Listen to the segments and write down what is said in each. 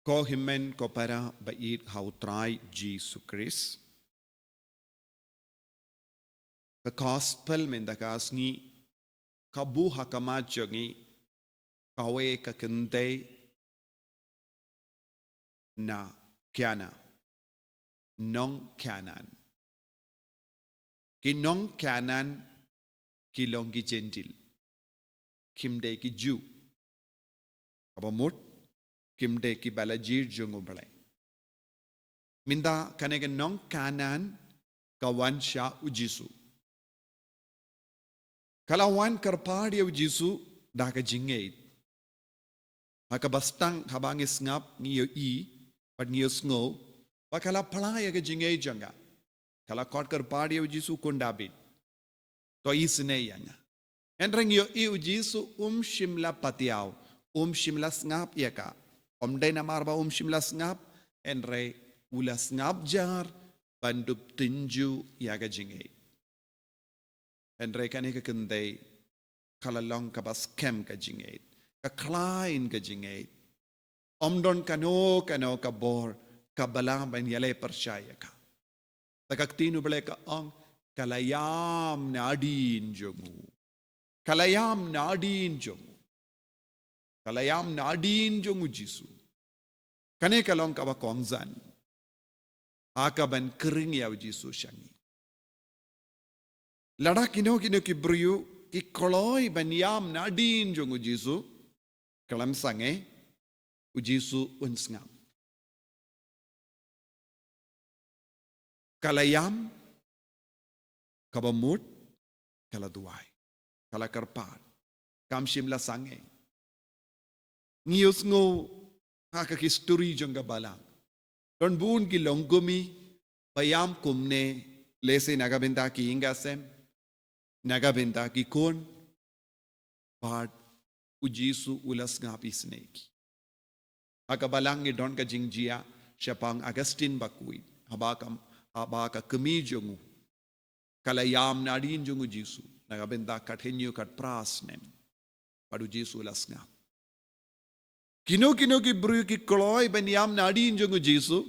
Ko himen ko para bait hautrai Jesus Christ. The gospel mendakas ni kabu hakamajongi kawe kakende na kiana nong kianan. Ki nong kianan ki long ki gentil. Kimde ki Jew. Abamut kimde ki balajir jungubale. Minda kanega nong kanan kawan sha ujisu. Kalawan karpadi ujisu daka jingait. Haka bastang habang isngap ngiyo pat ngiyo sngo pakala palaya ka jingay janga. Kala kot karpadi ujisu kundabit. To isne yanga. Enrang ngiyo ujisu shimla patiaw. Shimla ngap yaka. Day na marba shimla ngap. Enre ulas ngap jar. Bandup tinju yaga jingay. Enre kaneka kenday. Kalalong kabas kem ka jingay. Kaklain ka jingay. Don kano kabor. Kabalang ban yalay persyaya ka. Tagaktino balay ka ang kalayam na adin jongu. Kalayam na adin jongu. Kalayam na adin jongu Jisu. Kane kalong kaba kongzan. Akaban kering yaw Jisu syangi. Lada kino kibriyu ki koloy banyam na adin jongu Jisu. Kalam sange ujisu unsngam. Kalayam kabamut kaladuay. Kalakarpat. Kamshimla sange. Ngiyos ngo hakakisturi jong gabalang. Don buun ki longgumi bayam kumne lese nagabenta ki ingasem. Nagabenta ki kon. But ujisu ulas ngapis neki. Hakabalang ni don ka jingjia siya Agustin Bakuit. Habaka kami jongu. Kalayam na din jongu Jisu. Nagabenta kathenyo kat prasnem. Padu Jisu ulas ngap. Kino ki bru ki kloy banyam na din jongu Jisu.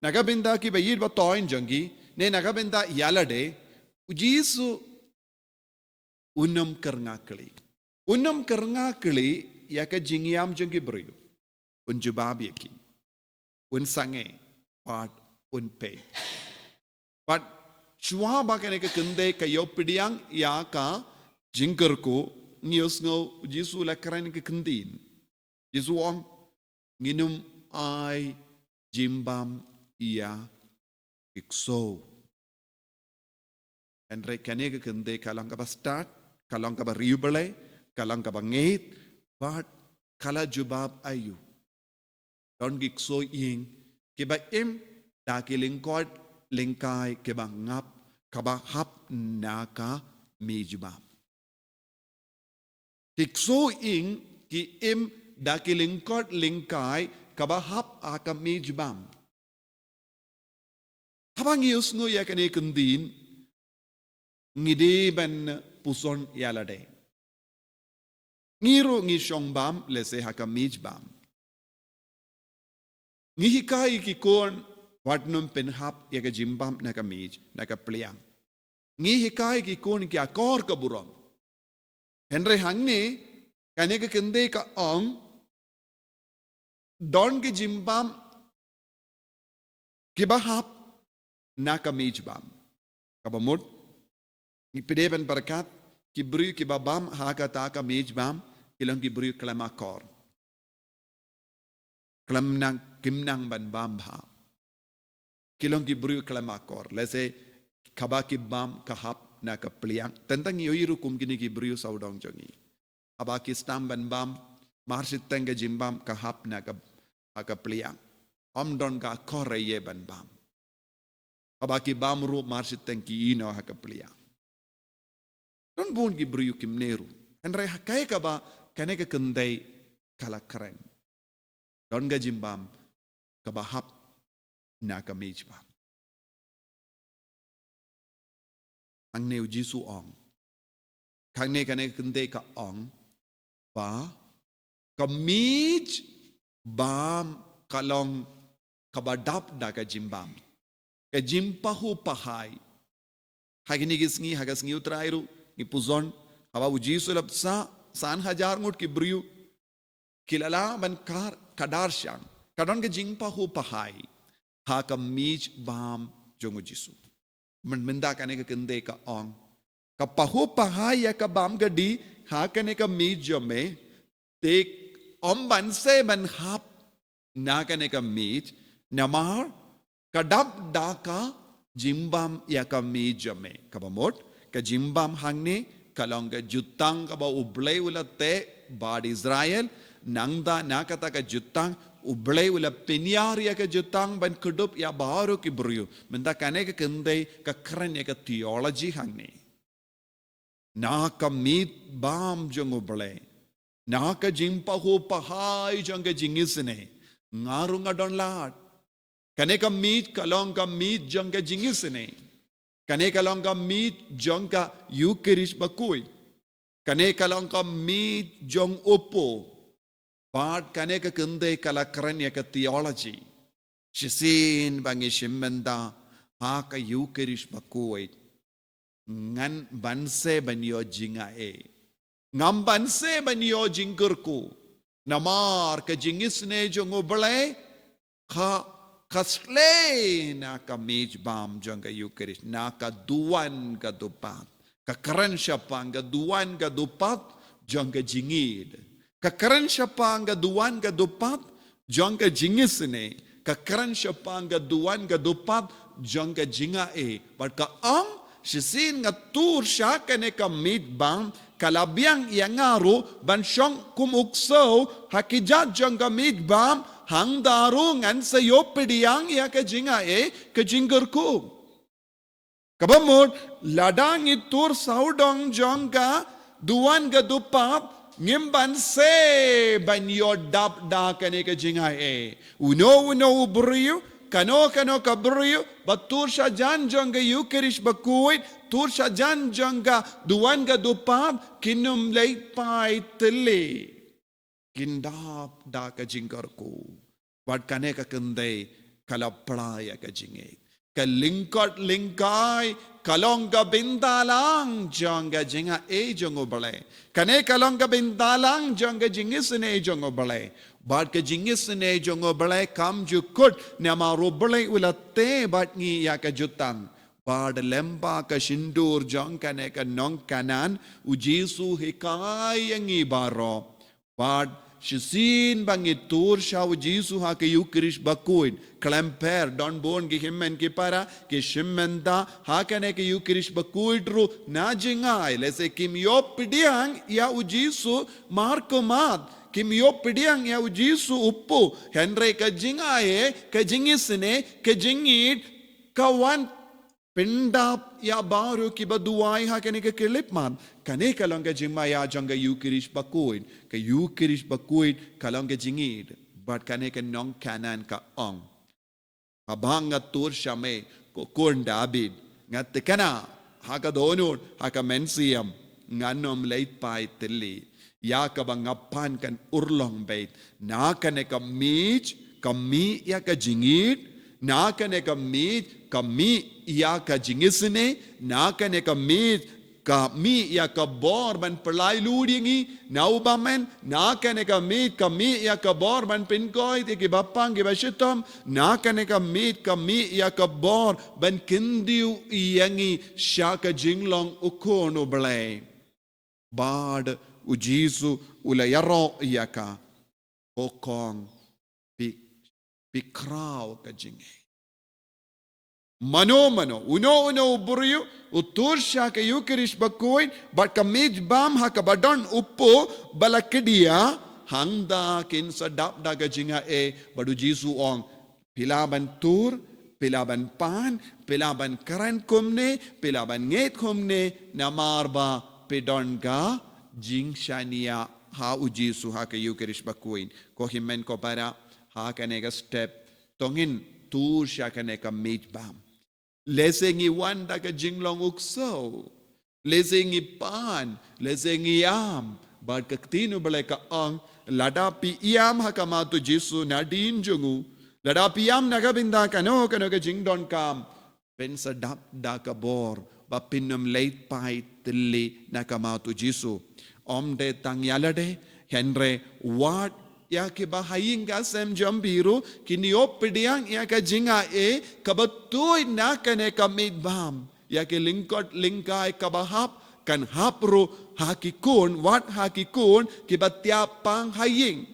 Nagabenta ki bayid ba toin jongi. Ne nagabenta yalade. Jisu unam karngakli. Unam karngakli yaka jingyam jongi bru. Unjubab yaki. Unsange. Part unpay. But chua ba kane ka kende kayo pidiang yaka jingkerko ngiyos ngo Jisu lakaran ka kendin. Jisu ang nginum ay jimbam iya ikso. Andre kane ka kende kalang ka ba start, kalang ka ba riubale, kalang ka ba ngait, but kala jubab ayu. Don gikso ing kiba dakilingkod lingkay kiba ngap kaba hap naka mejubam. Gikso ing ki dakilingkod lingkay kaba hap aka mejubam. Habang iyos ngo ya kane kundin ngideban puson yalade. Ngiro ngisyongbam lese haka mejubam. Ngihikay kikon watnum penhap yaga jimbam naka mij naka pliang. Ngihikay kikon ki akor kaburam. Henry hangne kaneka kende ka ong don ki jimbam kibahap naka mijbam. Kabamut ipideban barakat kibru kibabam haka taka mijbam ilang kibru klamakor. Kimnang ban bamba. Kilong kibru klamakor. Lese kaba kibam kahap na kapliang. Tentang yoiru kum kini kibru saudong jongi. Aba kistam ban bam marsit tengga jimbam kahap na kapliang. Don ka koreye ban bam. Aba kibam ru marsit tengki ino hakapliang. Don bun kibru kimneru. Henry hakai kaba kaneka kendai kalakren. Don ga jimbam kabahap na kamejbam. Ang neo Jisu ong. Kang ne kane kende ka ong ba kamej bam kalong kabadap da ka jimbam. Ka jimpahu pahay. Haginigis hagas ngi utrairu, ngi puzon, haba ujisu lapsa, saan hajar ngut ki briu, kilala ban kar kadar syang. Kadon ka jimpahu pahay. Ha ka mij bam jong ujisu. Menda kane ka kende ka ong. Ka pahu pahay ya ka bam gadi, ha kane ka mij jome, tek om ban se ban hap, na kane ka mij, namar, kadap da ka jimbam ya ka mij jome. Kabamot, ka jimbam hangne, kalong ka jutang ka ba ublay ula te, bad Israel, nangda nakata ka jutang, ublay ula pinyari ya ka jutang ban kudup ya baru ki bruyo. Menda kane ka kende ka keren ya ka theology hangne. Na ka mit bam jong ublay. Na ka jimpahu pahay jong ka jingisne. Ngaru nga don lahat. Kane ka mit kalong ka mit jong ka jingisne. Kane kalong ka mit jong ka Eucharist bakuy. Kane kalong ka mit jong upo. But kane ka kende kalakran ya ka theology. Shisin bangi shimmenda ha ka Eucharist bakuy. Ngan banse banyo jinga e. Ngam banse banyo jingkurku. Namar ka jingisne jong ublay ka kasle na ka mij bam jong ka Eucharist na ka duan ka dupat. Ka karen siya pang ka duan ka dupat jong ka jingid. Kakaran siya pa ang gaduan gadupat, jong ka jingisne. Kakaran siya pa ang gaduan gadupat, jong ka jingae. But kaang sisin nga tur siya kane ka midbang, kalabiyang iangaro, bansyong kumukso, hakijat jong ka midbang, hang darungan sa iyo pidiyang iya ka jingae, ka jinggerku. Kabamod, ladang itur saudong jong ka, duan gadupat, ngimban se banyo dap da kane ka jingay uno ubriyo kano ka briyo batur siya jan jong ka Eucharist bakuit tur siya jan jong ka duwan ka dupap kinum lay pay tili kindap da ka jingkar ko wat kane ka kende kalaplaya ka jingay ka lingkay kalong ka bintalang jong ka jinga jong ubale. Kane kalong ka bintalang jong ka jingisne jong ubale. Bad ka jingisne jong ubale kam jukut na marubale ulate bat ngi ya ka jutang. Bad lemba ka shindur jong kane ka nong kanan ujisu hikay ang ibaro. Bad shisin bangitur siya ujisu ha ka Eucharist bakuin. Klemper don bon ki himmen ki para ki shimmenda ha kane ki Eucharist bakuidru na jingay lese kimyo pidiang ya ujisu markomat kimyo pidiang ya ujisu uppu henry ka jingaye ka jingisne ka jingit kawan pindap ya baru ki baduay ha kane ka kilipman kane kalong ka jingma ya jong ka Eucharist bakuid ka Eucharist bakuid kalong ka jingid but kane ka nong kanan ka ong habang nga tur siya may kukun David. Nga tikana, haka donor, haka mensiyam, nga nom late pay tili. Ya ka bang ngapan kan urlong bait. Na ka ne ka mij, kami ya ka jingid. Na ka ne ka mij, kami ya ka jingisne. Na ka ne ka mij, kami ya ka bor ban perlay ludingi naubamen na kane kami ya ka bor ban pinkoy ti kibapang kibashitom na kane kami ya ka bor ban kindiu iyangi siya ka jinglong ukono blay bad ujisu ulayaro iyaka okong pikraw ka jingi Mano, uno buryo, utur siya ka Eucharist bakuin, but kamij bam hakabadon upo balakidia, hangda kin sa dapda ka jinga badu Jisu ong, pilaban tur, pilaban pan, pilaban karan kumne, pilaban nget kumne, namarba pedon ka, jing shania ha ujisu ha ka Eucharist bakuin, ko himen ko para ha ka nega step, tongin tur siya ka nega mij bam. Lesing iwanda ka jinglong ukso. Lesing ipan. Lesing iyam. Bad kaktino balay ka ang lada pi iam hakamatu Jesu na din jungu lada pi iam nagabinda kano ka jingdon kam pen sadap da kabor ba pinum late pai tilli nakamatu Jesu om de tang yalade henre what ya ke bahaying ka sem jambiru kiniop pidiang ya ka jinga e kabatoy na kane kamid bam ya ke lingkot lingkai kabahap kan hapro hakikun wat hakikun kibatya pang haying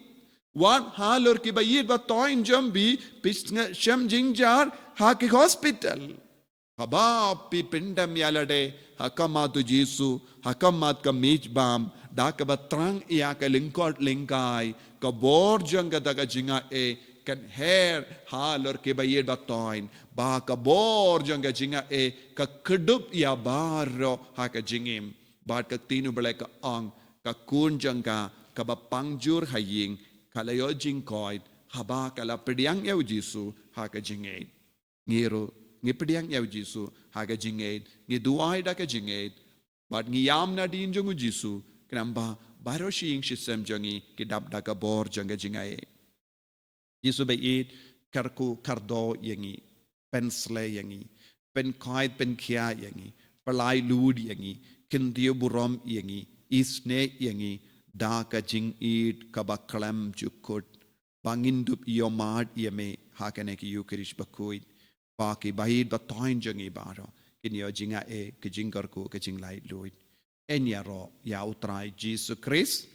wat halor kibayid ba toin jambi pisnga shem jingjar haki hospital haba pi pindam yalade hakamatu Jesu hakamat ka mijbam da ka batrang iya ka lingkot lingkai ka borjang ka daga jinga e kan her halor kibayid ba toin ba ka borjang ka jinga e ka kedup ya baro haka jingim bat ka tinu balai ka ang ka kunjang ka ba pangjur haying kalayo jingkoid haba kala pediang yaw Jesu haka jingay ngiro ngi pediang yaw Jesu haka jingay ngi duay da ka jingay bat ngi yam na din jongu Jesu knamba baro shing shisem jongi kidap da ka bor janga jingay Jesu bayit karku kardo yangi pensle yangi pen kaid pen kia yangi palai lud yangi kindiyo buram yangi isne yangi da ka jing it kabakalam jukut bangindup yomad yame hakane ki yukirish bakuit baki bahid batoin jangi baro kinyo jinga e kijingar ko kijing lai luit enyaro ya utrai Jesus Christ